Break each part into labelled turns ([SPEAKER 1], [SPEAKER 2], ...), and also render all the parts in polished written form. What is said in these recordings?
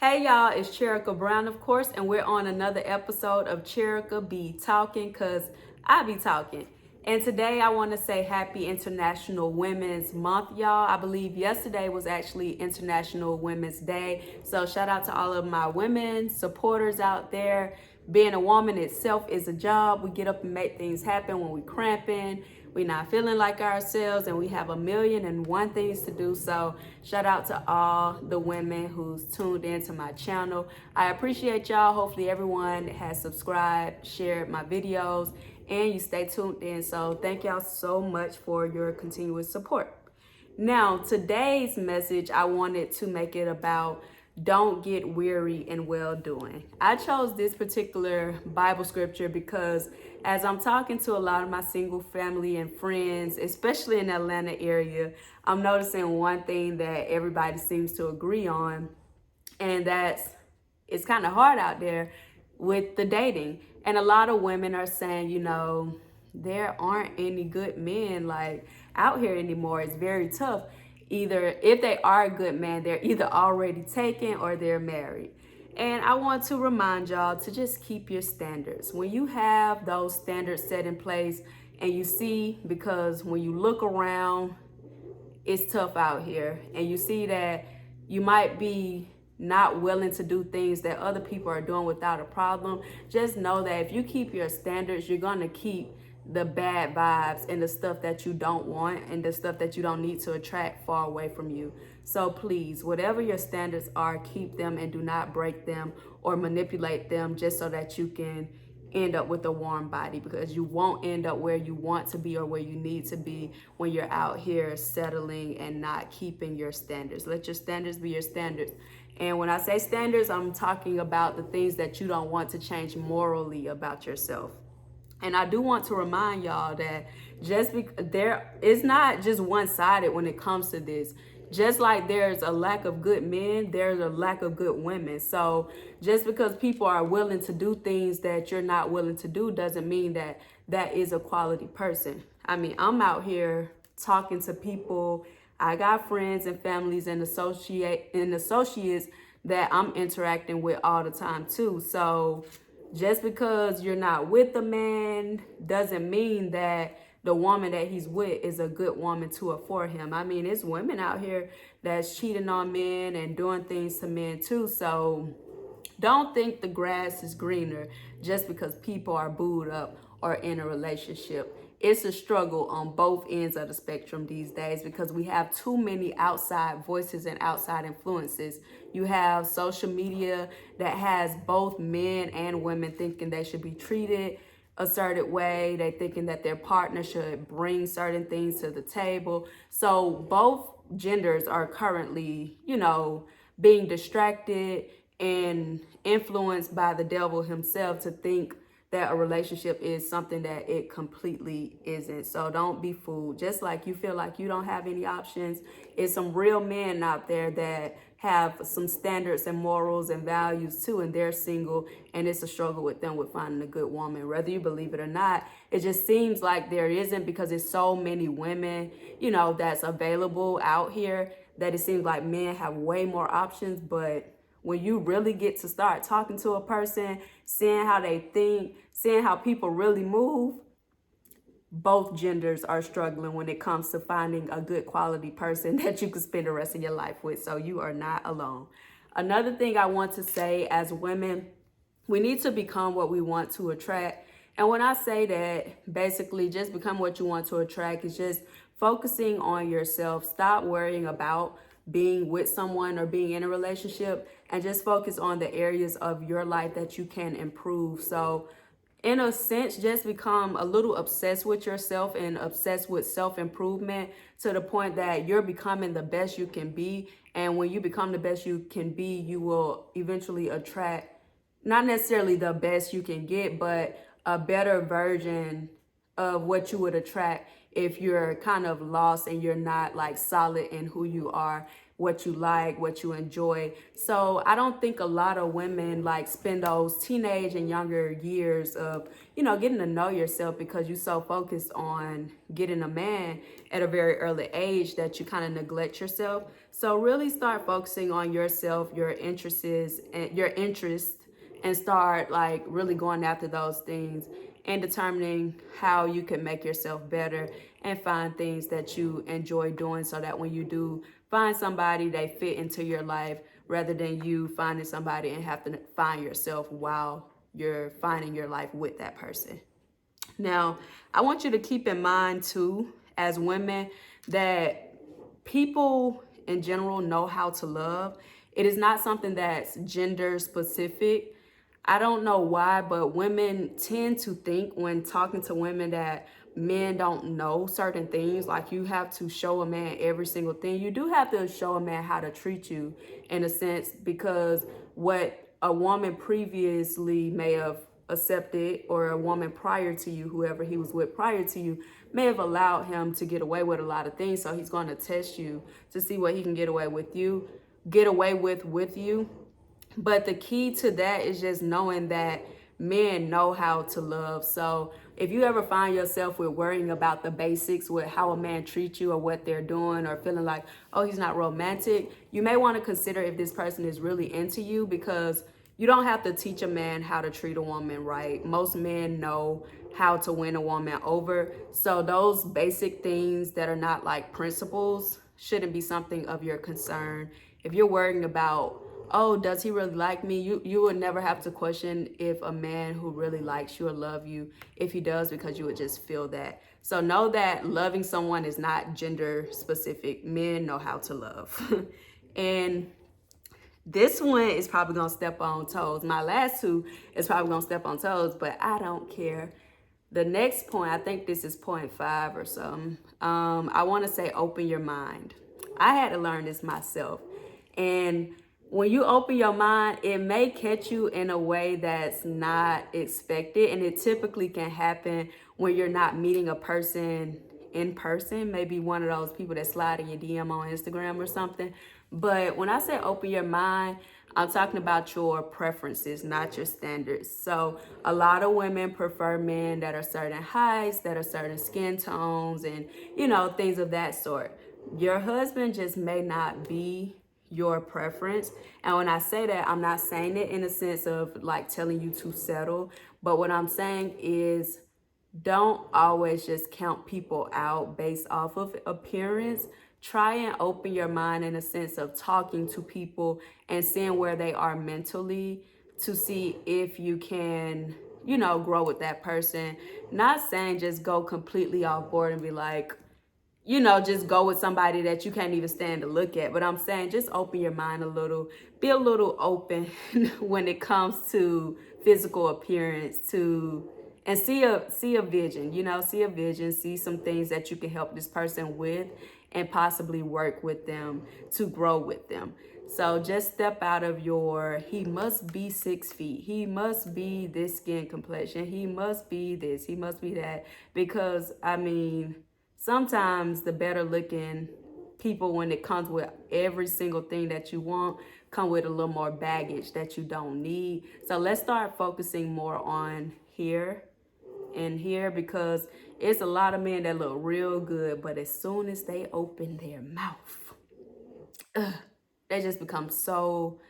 [SPEAKER 1] Hey y'all, it's Cherika Brown, of course, and we're on another episode of Cherika Be Talking, cause I be talking. And today I want to say happy International Women's Month, y'all. I believe yesterday was actually International Women's Day. So shout out to all of my women supporters out there. Being a woman itself is a job. We get up and make things happen when we cramping, we not feeling like ourselves, and we have a million and one things to do. So shout out to all the women who's tuned into my channel. I appreciate y'all. Hopefully everyone has subscribed, shared my videos, and you stay tuned in. So thank y'all so much for your continuous support. Now, today's message, I wanted to make it about don't get weary in well doing. I chose this particular Bible scripture because as I'm talking to a lot of my single family and friends, especially in the Atlanta area, I'm noticing one thing that everybody seems to agree on, and that's it's kind of hard out there with the dating. And a lot of women are saying, there aren't any good men like out here anymore. It's very tough. Either if they are a good man, they're either already taken or they're married. And I want to remind y'all to just keep your standards. When you have those standards set in place and you see, because when you look around, it's tough out here, and you see that you might be not willing to do things that other people are doing without a problem, just know that if you keep your standards, you're going to keep the bad vibes and the stuff that you don't want and the stuff that you don't need to attract far away from you. So please, whatever your standards are, keep them and do not break them or manipulate them just so that you can end up with a warm body, because you won't end up where you want to be or where you need to be when you're out here settling and not keeping your standards. Let your standards be your standards. And when I say standards, I'm talking about the things that you don't want to change morally about yourself. And I do want to remind y'all that there is not just one-sided when it comes to this. Just like there's a lack of good men, there's a lack of good women. So just because people are willing to do things that you're not willing to do doesn't mean that that is a quality person. I mean, I'm out here talking to people. I got friends and families and associates that I'm interacting with all the time too. So just because you're not with a man doesn't mean that the woman that he's with is a good woman to or for him. I mean, it's women out here that's cheating on men and doing things to men too. So don't think the grass is greener just because people are booed up or in a relationship. It's a struggle on both ends of the spectrum these days because we have too many outside voices and outside influences. You have social media that has both men and women thinking they should be treated a certain way. They thinking that their partner should bring certain things to the table. So both genders are currently, being distracted and influenced by the devil himself to think that a relationship is something that it completely isn't. So don't be fooled. Just like you feel like you don't have any options, it's some real men out there that have some standards and morals and values too, and they're single, and it's a struggle with them with finding a good woman. Whether you believe it or not, it just seems like there isn't, because there's so many women, that's available out here, that it seems like men have way more options. But when you really get to start talking to a person, seeing how they think, seeing how people really move, both genders are struggling when it comes to finding a good quality person that you can spend the rest of your life with. So you are not alone. Another thing I want to say, as women, we need to become what we want to attract. And when I say that, basically just become what you want to attract is just focusing on yourself. Stop worrying about being with someone or being in a relationship, and just focus on the areas of your life that you can improve. So in a sense, just become a little obsessed with yourself and obsessed with self-improvement to the point that you're becoming the best you can be. And when you become the best you can be, you will eventually attract not necessarily the best you can get, but a better version of what you would attract if you're kind of lost and you're not like solid in who you are. what you like, what you enjoy. So I don't think a lot of women like spend those teenage and younger years of, getting to know yourself because you're so focused on getting a man at a very early age that you kind of neglect yourself. So really start focusing on yourself, your interests, and start like really going after those things and determining how you can make yourself better and find things that you enjoy doing so that when you do find somebody, they fit into your life rather than you finding somebody and have to find yourself while you're finding your life with that person. Now, I want you to keep in mind too, as women, that people in general know how to love. It is not something that's gender specific. I don't know why, but women tend to think when talking to women that men don't know certain things. Like you have to show a man every single thing. You do have to show a man how to treat you in a sense, because what a woman previously may have accepted, or a woman prior to you, whoever he was with prior to you, may have allowed him to get away with a lot of things. So he's going to test you to see what he can get away with you. But the key to that is just knowing that men know how to love. So if you ever find yourself with worrying about the basics with how a man treats you or what they're doing, or feeling like, oh, he's not romantic, you may want to consider if this person is really into you, because you don't have to teach a man how to treat a woman right. Most men know how to win a woman over. So those basic things that are not like principles shouldn't be something of your concern. If you're worrying about, oh, does he really like me? You would never have to question if a man who really likes you or love you, if he does, because you would just feel that. So know that loving someone is not gender specific. Men know how to love. And this one is probably gonna step on toes. My last two is probably gonna step on toes, but I don't care. The next point, I think this is point 5 or something. I want to say open your mind. I had to learn this myself. And when you open your mind, it may catch you in a way that's not expected. And it typically can happen when you're not meeting a person in person. Maybe one of those people that slide in your DM on Instagram or something. But when I say open your mind, I'm talking about your preferences, not your standards. So a lot of women prefer men that are certain heights, that are certain skin tones, and, things of that sort. Your husband just may not be your preference. And when I say that, I'm not saying it in a sense of like telling you to settle. But what I'm saying is, don't always just count people out based off of appearance. Try and open your mind in a sense of talking to people and seeing where they are mentally, to see if you can, grow with that person. Not saying just go completely off board and be like, just go with somebody that you can't even stand to look at. But I'm saying just open your mind a little, be a little open when it comes to physical appearance, and see a vision, see some things that you can help this person with, and possibly work with them to grow with them. So just step out of your, he must be 6 feet, he must be this skin complexion, he must be this, he must be that. Because sometimes the better looking people, when it comes with every single thing that you want, come with a little more baggage that you don't need. So let's start focusing more on here and here, because it's a lot of men that look real good, but as soon as they open their mouth, they just become so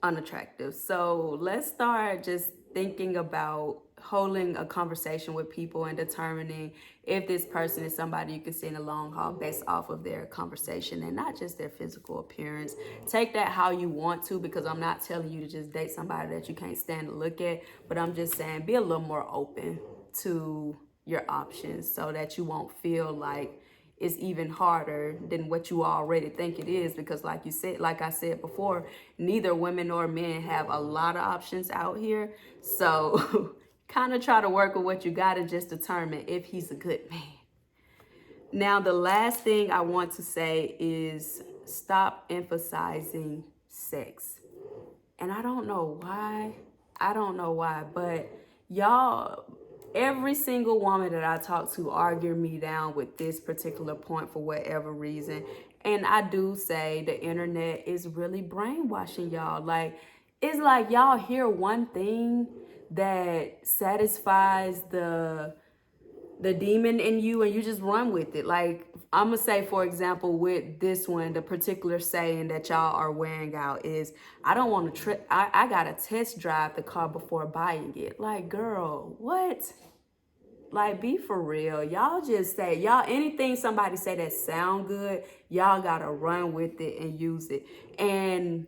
[SPEAKER 1] unattractive. So let's start just thinking about holding a conversation with people and determining if this person is somebody you can see in the long haul based off of their conversation and not just their physical appearance. Take that how you want to, because I'm not telling you to just date somebody that you can't stand to look at, but I'm just saying be a little more open to your options so that you won't feel like it's even harder than what you already think it is. Because like I said before, neither women nor men have a lot of options out here. So kind of try to work with what you got and just determine if he's a good man. Now, the last thing I want to say is stop emphasizing sex. And I don't know why, but y'all, every single woman that I talk to argue me down with this particular point for whatever reason. And I do say the internet is really brainwashing y'all. Like, it's like y'all hear one thing that satisfies the demon in you and you just run with it. Like, I'm gonna say, for example, with this one, the particular saying that y'all are wearing out is, I don't want to I gotta test drive the car before buying it. Like, girl, what? Like, be for real. Y'all just say, y'all, anything somebody say that sound good, y'all gotta run with it and use it. And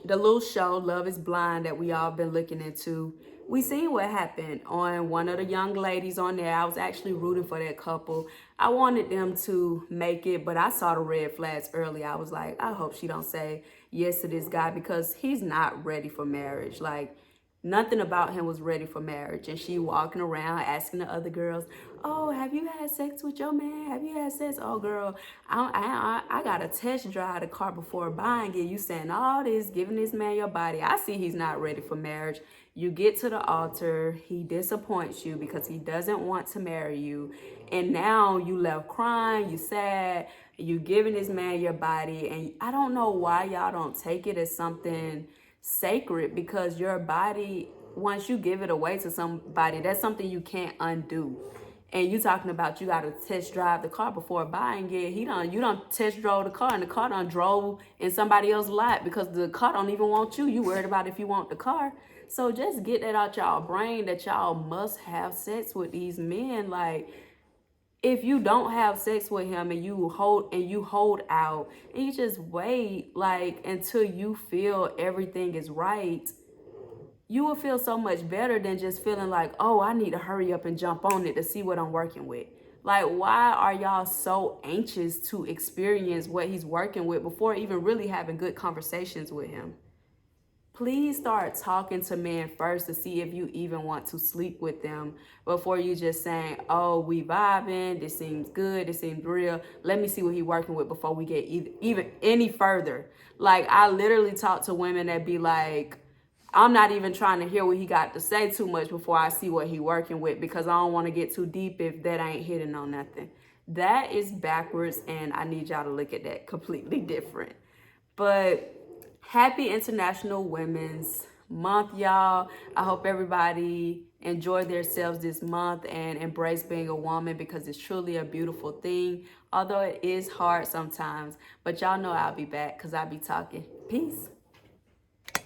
[SPEAKER 1] the little show Love is Blind that we all been looking into, we seen what happened on one of the young ladies on there. I was actually rooting for that couple. I wanted them to make it, but I saw the red flags early. I was like, I hope she don't say yes to this guy, because he's not ready for marriage. Like, nothing about him was ready for marriage. And she walking around asking the other girls, oh, have you had sex with your man? Have you had sex? Oh, girl, I got to test drive the car before buying it. You saying all this, giving this man your body. I see he's not ready for marriage. You get to the altar, he disappoints you because he doesn't want to marry you. And now you left crying, you sad, you giving this man your body. And I don't know why y'all don't take it as something sacred, because your body, once you give it away to somebody, that's something you can't undo. And you talking about you got to test drive the car before buying it. You don't test drove the car, and the car done drove in somebody else's lot because the car don't even want you. You worried about if you want the car. So just get that out y'all brain that y'all must have sex with these men. Like, if you don't have sex with him and you hold out and you just wait, like, until you feel everything is right, you will feel so much better than just feeling like, oh, I need to hurry up and jump on it to see what I'm working with. Like, why are y'all so anxious to experience what he's working with before even really having good conversations with him? Please start talking to men first to see if you even want to sleep with them before you just saying, oh, we vibing, this seems good, this seems real, let me see what he working with before we get even any further. Like, I literally talk to women that be like, I'm not even trying to hear what he got to say too much before I see what he working with, because I don't want to get too deep if that ain't hitting on nothing. That is backwards, and I need y'all to look at that completely different. But happy International Women's Month, y'all. I hope everybody enjoy themselves this month and embrace being a woman, because it's truly a beautiful thing, although it is hard sometimes. But y'all know I'll be back because I'll be talking. Peace.